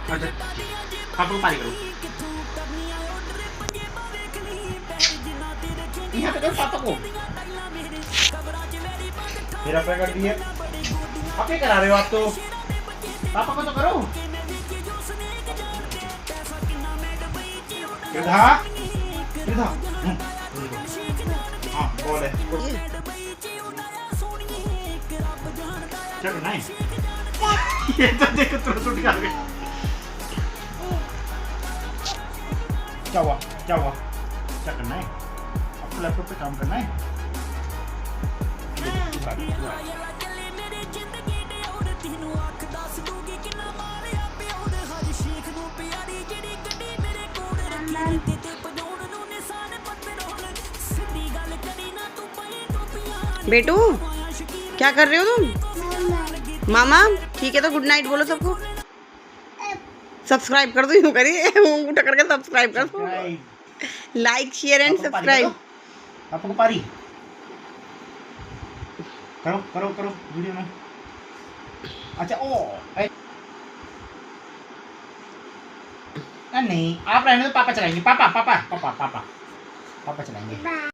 अच्छा पापा को पारी करो यहाँ पे करो पापा को मेरा पैर कर दिया आप क्या करा रहे हो आप तो पापा को तो करो इधर इधर हाँ बोल है क्या करना है ये तो देखो तुरंत उठ गया क्या हुआ क्या हुआ क्या करना है आपको लैपटॉप पे काम करना है बेटू क्या कर रहे हो तुम मामा ठीक है तो गुड नाइट बोलो सबको सब्सक्राइब कर दो यूं करिए उठा करके सब्सक्राइब कर दो लाइक शेयर एंड सब्सक्राइब आपको पारी करो करो करो वीडियो में अच्छा ओ नहीं आप रहने दो पापा चलाएंगे पापा पापा पापा पापा पापा चलाएंगे